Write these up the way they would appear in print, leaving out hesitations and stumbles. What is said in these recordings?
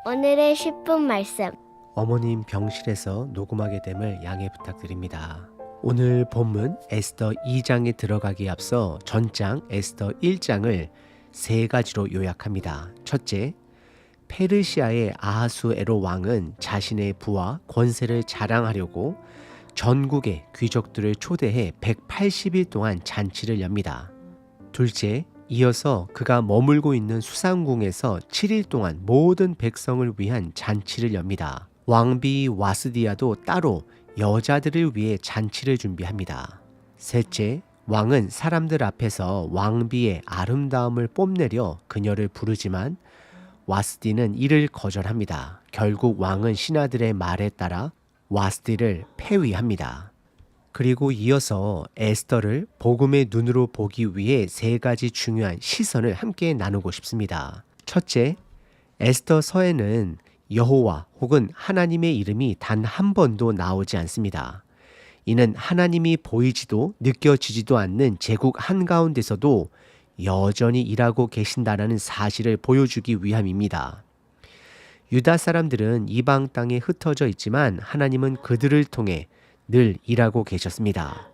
오늘의 10분 말씀. 어머님 병실에서 녹음하게 됨을 양해 부탁드립니다. 오늘 본문 에스더 2장에 들어가기에 앞서 전장 에스더 1장을 세 가지로 요약합니다. 첫째, 페르시아의 아하수에로 왕은 자신의 부와 권세를 자랑하려고 전국의 귀족들을 초대해 180일 동안 잔치를 엽니다. 둘째, 이어서 그가 머물고 있는 수상궁에서 7일 동안 모든 백성을 위한 잔치를 엽니다. 왕비 와스디아도 따로 여자들을 위해 잔치를 준비합니다. 셋째, 왕은 사람들 앞에서 왕비의 아름다움을 뽐내려 그녀를 부르지만 와스디는 이를 거절합니다. 결국 왕은 신하들의 말에 따라 와스디를 폐위합니다. 그리고 이어서 에스더를 복음의 눈으로 보기 위해 세 가지 중요한 시선을 함께 나누고 싶습니다. 첫째, 에스더서에는 여호와 혹은 하나님의 이름이 단 한 번도 나오지 않습니다. 이는 하나님이 보이지도 느껴지지도 않는 제국 한가운데서도 여전히 일하고 계신다라는 사실을 보여주기 위함입니다. 유다 사람들은 이방 땅에 흩어져 있지만 하나님은 그들을 통해 늘 일하고 계셨습니다.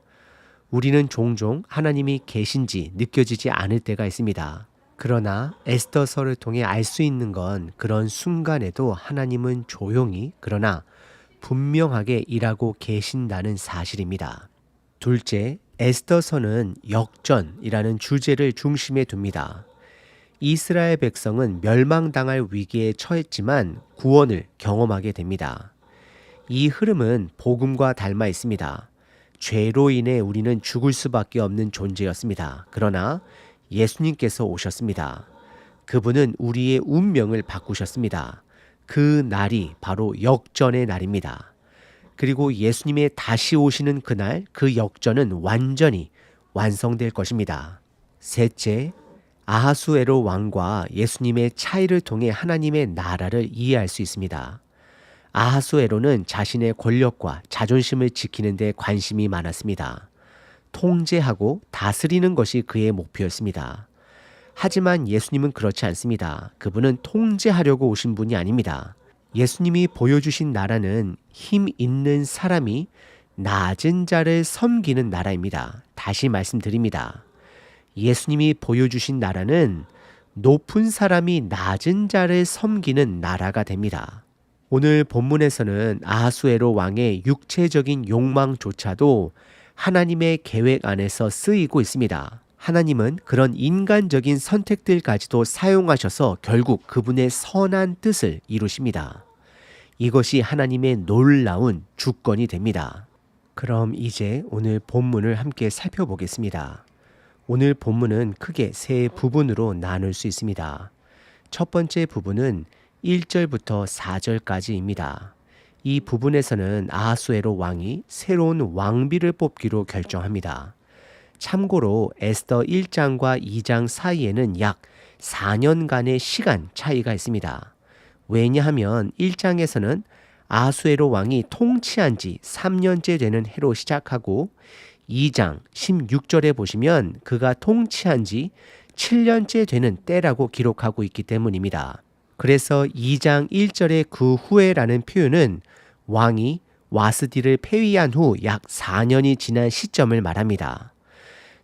우리는 종종 하나님이 계신지 느껴지지 않을 때가 있습니다. 그러나 에스더서를 통해 알 수 있는 건 그런 순간에도 하나님은 조용히 그러나 분명하게 일하고 계신다는 사실입니다. 둘째, 에스더서는 역전이라는 주제를 중심에 둡니다. 이스라엘 백성은 멸망당할 위기에 처했지만 구원을 경험하게 됩니다. 이 흐름은 복음과 닮아 있습니다. 죄로 인해 우리는 죽을 수밖에 없는 존재였습니다. 그러나 예수님께서 오셨습니다. 그분은 우리의 운명을 바꾸셨습니다. 그 날이 바로 역전의 날입니다. 그리고 예수님의 다시 오시는 그날 그 역전은 완전히 완성될 것입니다. 셋째, 아하수에로 왕과 예수님의 차이를 통해 하나님의 나라를 이해할 수 있습니다. 아하수에로는 자신의 권력과 자존심을 지키는 데 관심이 많았습니다. 통제하고 다스리는 것이 그의 목표였습니다. 하지만 예수님은 그렇지 않습니다. 그분은 통제하려고 오신 분이 아닙니다. 예수님이 보여주신 나라는 힘 있는 사람이 낮은 자를 섬기는 나라입니다. 다시 말씀드립니다. 예수님이 보여주신 나라는 높은 사람이 낮은 자를 섬기는 나라가 됩니다. 오늘 본문에서는 아하수에로 왕의 육체적인 욕망조차도 하나님의 계획 안에서 쓰이고 있습니다. 하나님은 그런 인간적인 선택들까지도 사용하셔서 결국 그분의 선한 뜻을 이루십니다. 이것이 하나님의 놀라운 주권이 됩니다. 그럼 이제 오늘 본문을 함께 살펴보겠습니다. 오늘 본문은 크게 세 부분으로 나눌 수 있습니다. 첫 번째 부분은 1절부터 4절까지입니다. 이 부분에서는 아하수에로 왕이 새로운 왕비를 뽑기로 결정합니다. 참고로 에스더 1장과 2장 사이에는 약 4년간의 시간 차이가 있습니다. 왜냐하면 1장에서는 아하수에로 왕이 통치한 지 3년째 되는 해로 시작하고 2장 16절에 보시면 그가 통치한 지 7년째 되는 때라고 기록하고 있기 때문입니다. 그래서 2장 1절의 그 후에라는 표현은 왕이 와스디를 폐위한 후 약 4년이 지난 시점을 말합니다.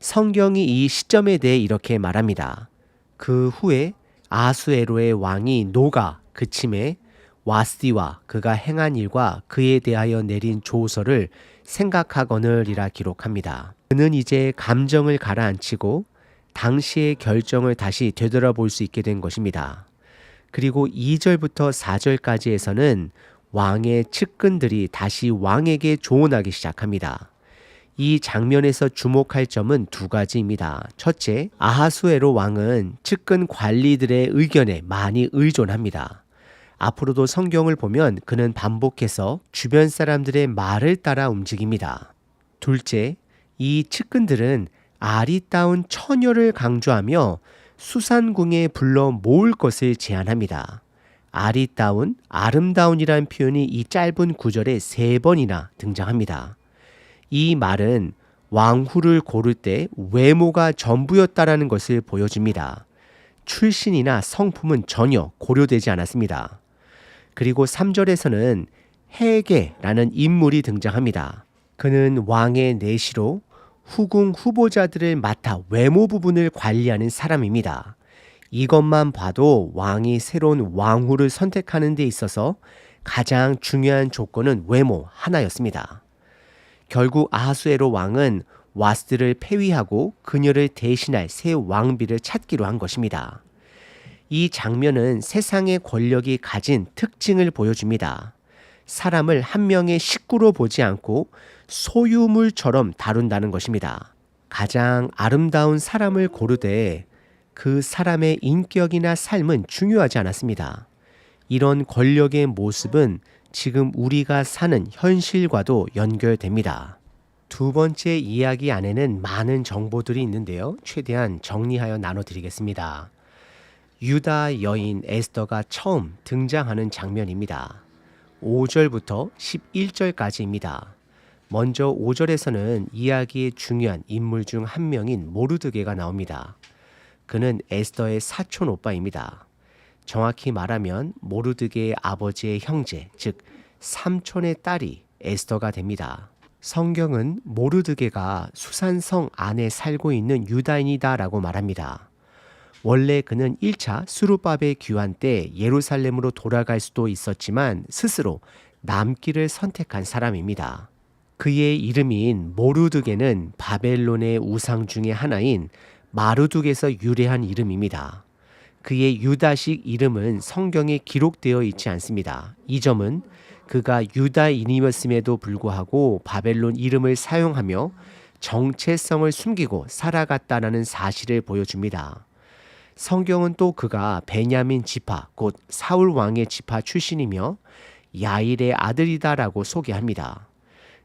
성경이 이 시점에 대해 이렇게 말합니다. 그 후에 아하수에로의 왕이 노가 그침에 와스디와 그가 행한 일과 그에 대하여 내린 조서를 생각하거늘이라 기록합니다. 그는 이제 감정을 가라앉히고 당시의 결정을 다시 되돌아볼 수 있게 된 것입니다. 그리고 2절부터 4절까지에서는 왕의 측근들이 다시 왕에게 조언하기 시작합니다. 이 장면에서 주목할 점은 두 가지입니다. 첫째, 아하수에로 왕은 측근 관리들의 의견에 많이 의존합니다. 앞으로도 성경을 보면 그는 반복해서 주변 사람들의 말을 따라 움직입니다. 둘째, 이 측근들은 아리따운 처녀를 강조하며 수산궁에 불러 모을 것을 제안합니다. 아리따운, 아름다운이라는 표현이 이 짧은 구절에 3번이나 등장합니다. 이 말은 왕후를 고를 때 외모가 전부였다라는 것을 보여줍니다. 출신이나 성품은 전혀 고려되지 않았습니다. 그리고 3절에서는 헤게라는 인물이 등장합니다. 그는 왕의 내시로 후궁 후보자들을 맡아 외모 부분을 관리하는 사람입니다. 이것만 봐도 왕이 새로운 왕후를 선택하는 데 있어서 가장 중요한 조건은 외모 하나였습니다. 결국 아하수에로 왕은 와스드를 폐위하고 그녀를 대신할 새 왕비를 찾기로 한 것입니다. 이 장면은 세상의 권력이 가진 특징을 보여줍니다. 사람을 한 명의 식구로 보지 않고 소유물처럼 다룬다는 것입니다. 가장 아름다운 사람을 고르되 그 사람의 인격이나 삶은 중요하지 않았습니다. 이런 권력의 모습은 지금 우리가 사는 현실과도 연결됩니다. 두 번째 이야기 안에는 많은 정보들이 있는데요. 최대한 정리하여 나눠드리겠습니다. 유다 여인 에스더가 처음 등장하는 장면입니다. 5절부터 11절까지입니다. 먼저 5절에서는 이야기의 중요한 인물 중 한 명인 모르드게가 나옵니다. 그는 에스더의 사촌 오빠입니다. 정확히 말하면 모르드게의 아버지의 형제, 즉 삼촌의 딸이 에스더가 됩니다. 성경은 모르드게가 수산성 안에 살고 있는 유다인이다라고 말합니다. 원래 그는 1차 수르바벨 귀환 때 예루살렘으로 돌아갈 수도 있었지만 스스로 남기를 선택한 사람입니다. 그의 이름인 모르드게는 바벨론의 우상 중의 하나인 마르둑에서 유래한 이름입니다. 그의 유다식 이름은 성경에 기록되어 있지 않습니다. 이 점은 그가 유다인이었음에도 불구하고 바벨론 이름을 사용하며 정체성을 숨기고 살아갔다는 사실을 보여줍니다. 성경은 또 그가 베냐민 지파, 곧 사울 왕의 지파 출신이며 야일의 아들이다라고 소개합니다.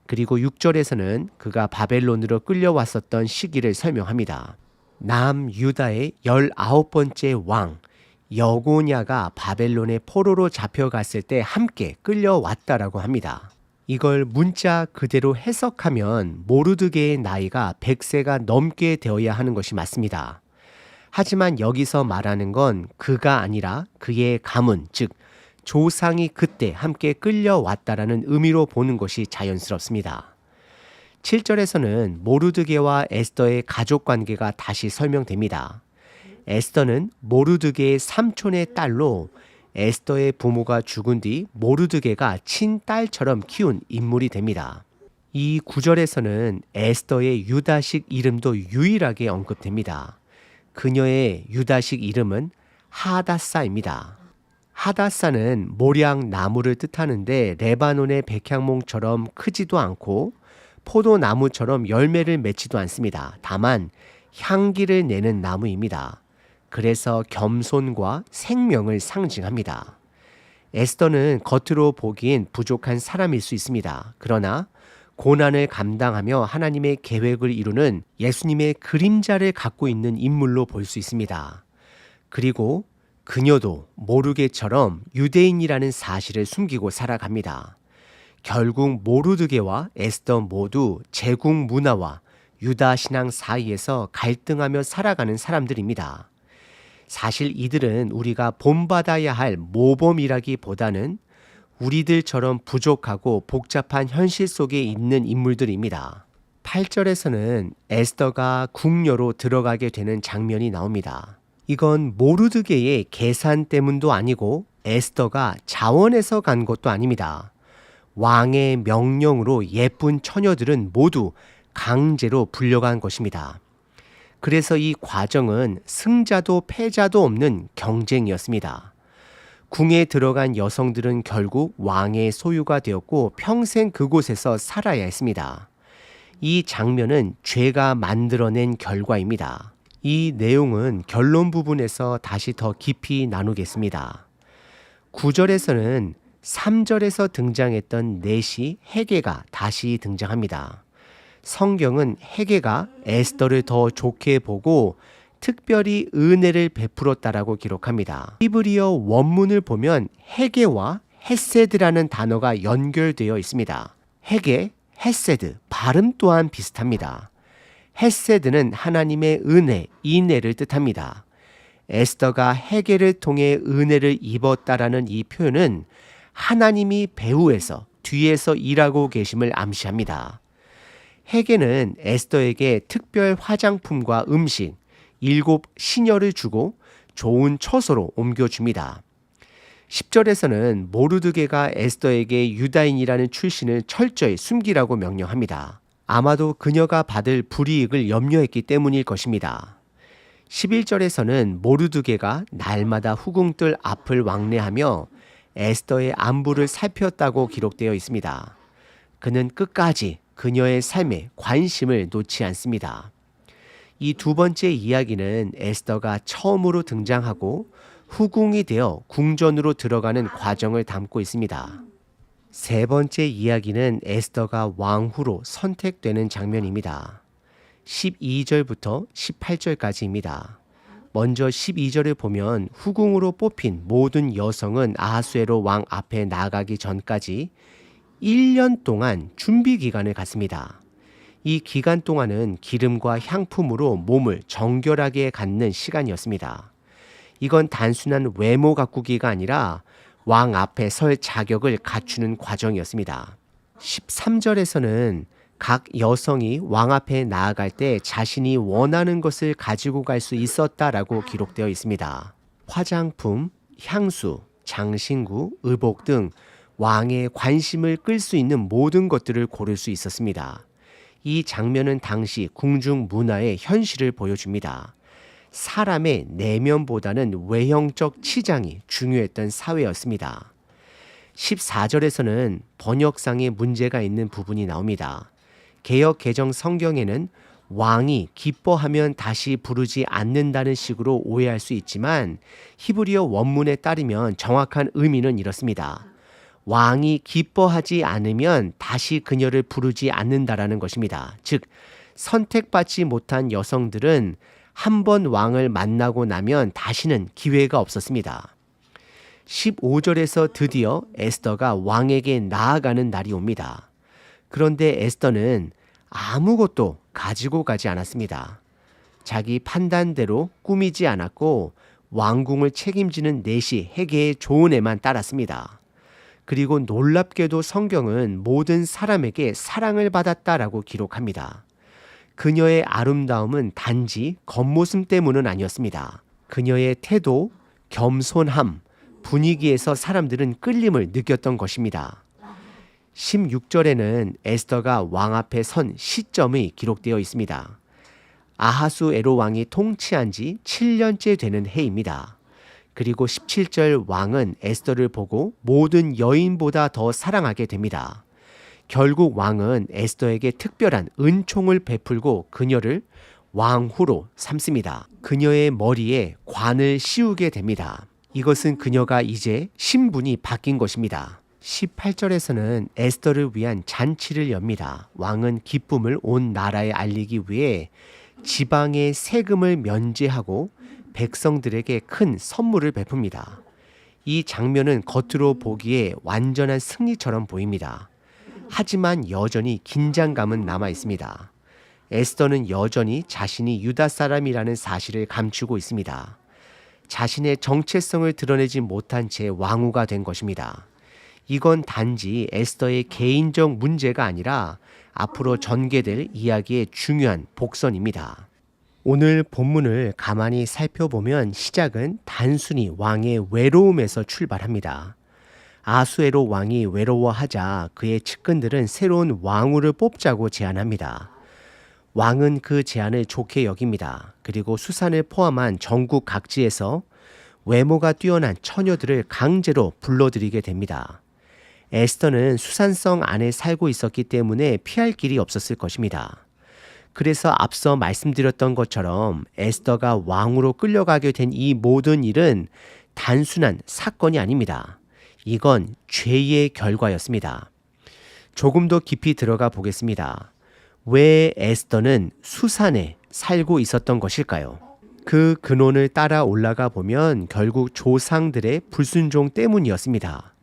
그리고 6절에서는 그가 바벨론으로 끌려왔었던 시기를 설명합니다. 남유다의 19번째 왕 여고냐가 바벨론의 포로로 잡혀갔을 때 함께 끌려왔다라고 합니다. 이걸 문자 그대로 해석하면 모르드게의 나이가 100세가 넘게 되어야 하는 것이 맞습니다. 하지만 여기서 말하는 건 그가 아니라 그의 가문, 즉 조상이 그때 함께 끌려왔다라는 의미로 보는 것이 자연스럽습니다. 7절에서는 모르드게와 에스더의 가족관계가 다시 설명됩니다. 에스더는 모르드게의 삼촌의 딸로 에스더의 부모가 죽은 뒤 모르드게가 친딸처럼 키운 인물이 됩니다. 이 구절에서는 에스더의 유다식 이름도 유일하게 언급됩니다. 그녀의 유다식 이름은 하다사입니다. 하다사는 모량 나무를 뜻하는데 레바논의 백향목처럼 크지도 않고 포도나무처럼 열매를 맺지도 않습니다. 다만 향기를 내는 나무입니다. 그래서 겸손과 생명을 상징합니다. 에스더는 겉으로 보기엔 부족한 사람일 수 있습니다. 그러나 고난을 감당하며 하나님의 계획을 이루는 예수님의 그림자를 갖고 있는 인물로 볼 수 있습니다. 그리고 그녀도 모르게처럼 유대인이라는 사실을 숨기고 살아갑니다. 결국 모르드게와 에스더 모두 제국 문화와 유다 신앙 사이에서 갈등하며 살아가는 사람들입니다. 사실 이들은 우리가 본받아야 할 모범이라기보다는 우리들처럼 부족하고 복잡한 현실 속에 있는 인물들입니다. 8절에서는 에스더가 궁녀로 들어가게 되는 장면이 나옵니다. 이건 모르드게의 계산 때문도 아니고 에스더가 자원해서 간 것도 아닙니다. 왕의 명령으로 예쁜 처녀들은 모두 강제로 불려간 것입니다. 그래서 이 과정은 승자도 패자도 없는 경쟁이었습니다. 궁에 들어간 여성들은 결국 왕의 소유가 되었고 평생 그곳에서 살아야 했습니다. 이 장면은 죄가 만들어낸 결과입니다. 이 내용은 결론 부분에서 다시 더 깊이 나누겠습니다. 9절에서는 3절에서 등장했던 넷이 헤게가 다시 등장합니다. 성경은 헤게가 에스더를 더 좋게 보고 특별히 은혜를 베풀었다라고 기록합니다. 히브리어 원문을 보면 헤게와 헤세드라는 단어가 연결되어 있습니다. 헤게, 헤세드, 발음 또한 비슷합니다. 헤세드는 하나님의 은혜, 인애를 뜻합니다. 에스더가 헤게를 통해 은혜를 입었다라는 이 표현은 하나님이 배후에서 뒤에서 일하고 계심을 암시합니다. 헤게는 에스더에게 특별 화장품과 음식, 7 시녀를 주고 좋은 처소로 옮겨줍니다. 10절에서는 모르드게가 에스더에게 유다인이라는 출신을 철저히 숨기라고 명령합니다. 아마도 그녀가 받을 불이익을 염려했기 때문일 것입니다. 11절에서는 모르드게가 날마다 후궁들 앞을 왕래하며 에스더의 안부를 살폈다고 기록되어 있습니다. 그는 끝까지 그녀의 삶에 관심을 놓지 않습니다. 이 두 번째 이야기는 에스더가 처음으로 등장하고 후궁이 되어 궁전으로 들어가는 과정을 담고 있습니다. 세 번째 이야기는 에스더가 왕후로 선택되는 장면입니다. 12절부터 18절까지입니다. 먼저 12절을 보면 후궁으로 뽑힌 모든 여성은 아하수에로 왕 앞에 나가기 전까지 1년 동안 준비 기간을 갖습니다. 이 기간 동안은 기름과 향품으로 몸을 정결하게 갖는 시간이었습니다. 이건 단순한 외모 가꾸기가 아니라 왕 앞에 설 자격을 갖추는 과정이었습니다. 13절에서는 각 여성이 왕 앞에 나아갈 때 자신이 원하는 것을 가지고 갈 수 있었다라고 기록되어 있습니다. 화장품, 향수, 장신구, 의복 등 왕의 관심을 끌 수 있는 모든 것들을 고를 수 있었습니다. 이 장면은 당시 궁중 문화의 현실을 보여줍니다. 사람의 내면보다는 외형적 치장이 중요했던 사회였습니다. 14절에서는 번역상에 문제가 있는 부분이 나옵니다. 개역 개정 성경에는 왕이 기뻐하면 다시 부르지 않는다는 식으로 오해할 수 있지만 히브리어 원문에 따르면 정확한 의미는 이렇습니다. 왕이 기뻐하지 않으면 다시 그녀를 부르지 않는다라는 것입니다. 즉 선택받지 못한 여성들은 한 번 왕을 만나고 나면 다시는 기회가 없었습니다. 15절에서 드디어 에스더가 왕에게 나아가는 날이 옵니다. 그런데 에스더는 아무것도 가지고 가지 않았습니다. 자기 판단대로 꾸미지 않았고 왕궁을 책임지는 넷이 헤게의 조언에만 따랐습니다. 그리고 놀랍게도 성경은 모든 사람에게 사랑을 받았다라고 기록합니다. 그녀의 아름다움은 단지 겉모습 때문은 아니었습니다. 그녀의 태도, 겸손함, 분위기에서 사람들은 끌림을 느꼈던 것입니다. 16절에는 에스더가 왕 앞에 선 시점이 기록되어 있습니다. 아하수에로 왕이 통치한 지 7년째 되는 해입니다. 그리고 17절 왕은 에스더를 보고 모든 여인보다 더 사랑하게 됩니다. 결국 왕은 에스더에게 특별한 은총을 베풀고 그녀를 왕후로 삼습니다. 그녀의 머리에 관을 씌우게 됩니다. 이것은 그녀가 이제 신분이 바뀐 것입니다. 18절에서는 에스더를 위한 잔치를 엽니다. 왕은 기쁨을 온 나라에 알리기 위해 지방의 세금을 면제하고 백성들에게 큰 선물을 베풉니다. 이 장면은 겉으로 보기에 완전한 승리처럼 보입니다. 하지만 여전히 긴장감은 남아 있습니다. 에스더는 여전히 자신이 유다 사람이라는 사실을 감추고 있습니다. 자신의 정체성을 드러내지 못한 채 왕후가 된 것입니다. 이건 단지 에스더의 개인적 문제가 아니라 앞으로 전개될 이야기의 중요한 복선입니다. 오늘 본문을 가만히 살펴보면 시작은 단순히 왕의 외로움에서 출발합니다. 아하수에로 왕이 외로워하자 그의 측근들은 새로운 왕후를 뽑자고 제안합니다. 왕은 그 제안을 좋게 여깁니다. 그리고 수산을 포함한 전국 각지에서 외모가 뛰어난 처녀들을 강제로 불러들이게 됩니다. 에스더는 수산성 안에 살고 있었기 때문에 피할 길이 없었을 것입니다. 그래서 앞서 말씀드렸던 것처럼 에스더가 왕으로 끌려가게 된 이 모든 일은 단순한 사건이 아닙니다. 이건 죄의 결과였습니다. 조금 더 깊이 들어가 보겠습니다. 왜 에스더는 수산에 살고 있었던 것일까요? 그 근원을 따라 올라가 보면 결국 조상들의 불순종 때문이었습니다.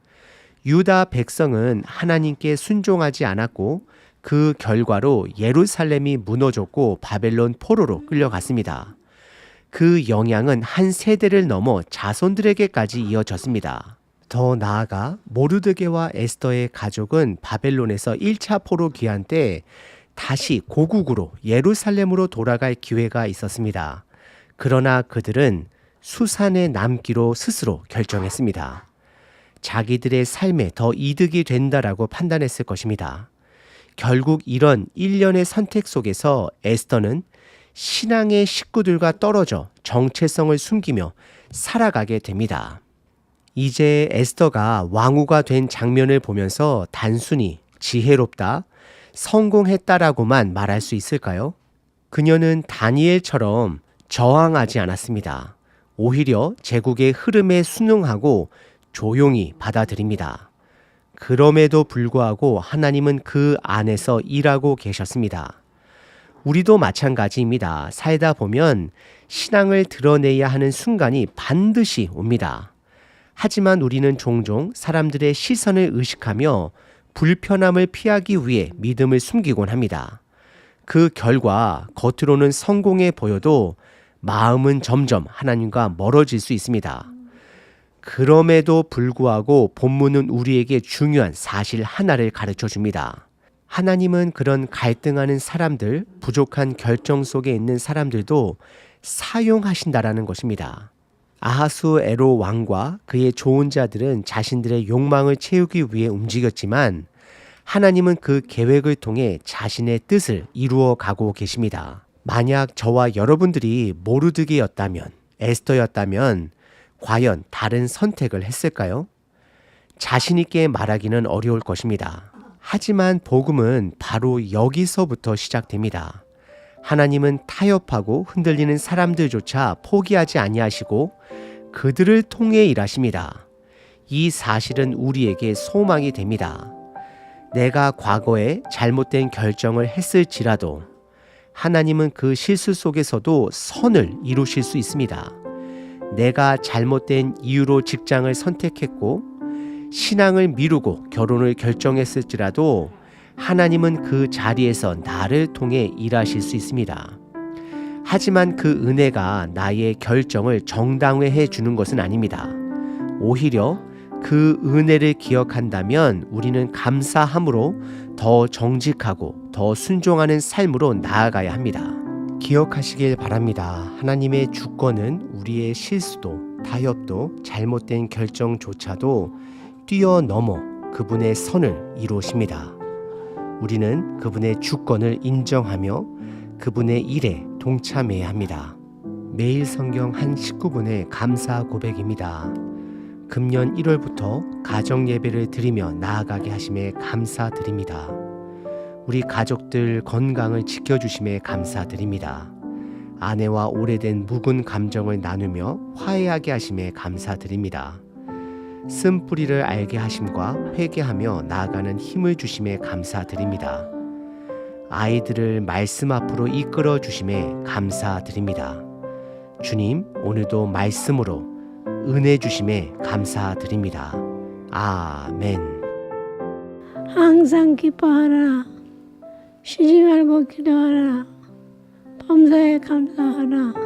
유다 백성은 하나님께 순종하지 않았고 그 결과로 예루살렘이 무너졌고 바벨론 포로로 끌려갔습니다. 그 영향은 한 세대를 넘어 자손들에게까지 이어졌습니다. 더 나아가 모르드게와 에스더의 가족은 바벨론에서 1차 포로 귀환 때 다시 고국으로 예루살렘으로 돌아갈 기회가 있었습니다. 그러나 그들은 수산에 남기로 스스로 결정했습니다. 자기들의 삶에 더 이득이 된다라고 판단했을 것입니다. 결국 이런 일련의 선택 속에서 에스더는 신앙의 식구들과 떨어져 정체성을 숨기며 살아가게 됩니다. 이제 에스더가 왕후가 된 장면을 보면서 단순히 지혜롭다, 성공했다라고만 말할 수 있을까요? 그녀는 다니엘처럼 저항하지 않았습니다. 오히려 제국의 흐름에 순응하고 조용히 받아들입니다. 그럼에도 불구하고 하나님은 그 안에서 일하고 계셨습니다. 우리도 마찬가지입니다. 살다 보면 신앙을 드러내야 하는 순간이 반드시 옵니다. 하지만 우리는 종종 사람들의 시선을 의식하며 불편함을 피하기 위해 믿음을 숨기곤 합니다. 그 결과 겉으로는 성공해 보여도 마음은 점점 하나님과 멀어질 수 있습니다. 그럼에도 불구하고 본문은 우리에게 중요한 사실 하나를 가르쳐 줍니다. 하나님은 그런 갈등하는 사람들, 부족한 결정 속에 있는 사람들도 사용하신다라는 것입니다. 아하수에로 왕과 그의 조언자들은 자신들의 욕망을 채우기 위해 움직였지만 하나님은 그 계획을 통해 자신의 뜻을 이루어 가고 계십니다. 만약 저와 여러분들이 모르드게였다면, 에스더였다면 과연 다른 선택을 했을까요? 자신 있게 말하기는 어려울 것입니다. 하지만 복음은 바로 여기서부터 시작됩니다. 하나님은 타협하고 흔들리는 사람들조차 포기하지 아니하시고 그들을 통해 일하십니다. 이 사실은 우리에게 소망이 됩니다. 내가 과거에 잘못된 결정을 했을지라도 하나님은 그 실수 속에서도 선을 이루실 수 있습니다. 내가 잘못된 이유로 직장을 선택했고 신앙을 미루고 결혼을 결정했을지라도 하나님은 그 자리에서 나를 통해 일하실 수 있습니다. 하지만 그 은혜가 나의 결정을 정당화해 주는 것은 아닙니다. 오히려 그 은혜를 기억한다면 우리는 감사함으로 더 정직하고 더 순종하는 삶으로 나아가야 합니다. 기억하시길 바랍니다. 하나님의 주권은 우리의 실수도, 타협도, 잘못된 결정조차도 뛰어넘어 그분의 선을 이루십니다. 우리는 그분의 주권을 인정하며 그분의 일에 동참해야 합니다. 매일 성경 한 19분의 감사 고백입니다. 금년 1월부터 가정 예배를 드리며 나아가게 하심에 감사드립니다. 우리 가족들 건강을 지켜주심에 감사드립니다. 아내와 오래된 묵은 감정을 나누며 화해하게 하심에 감사드립니다. 쓴뿌리를 알게 하심과 회개하며 나아가는 힘을 주심에 감사드립니다. 아이들을 말씀 앞으로 이끌어 주심에 감사드립니다. 주님, 오늘도 말씀으로 은혜 주심에 감사드립니다. 아멘. 항상 기뻐하라. 쉬지 말고 기도하라. 범사에 감사하라.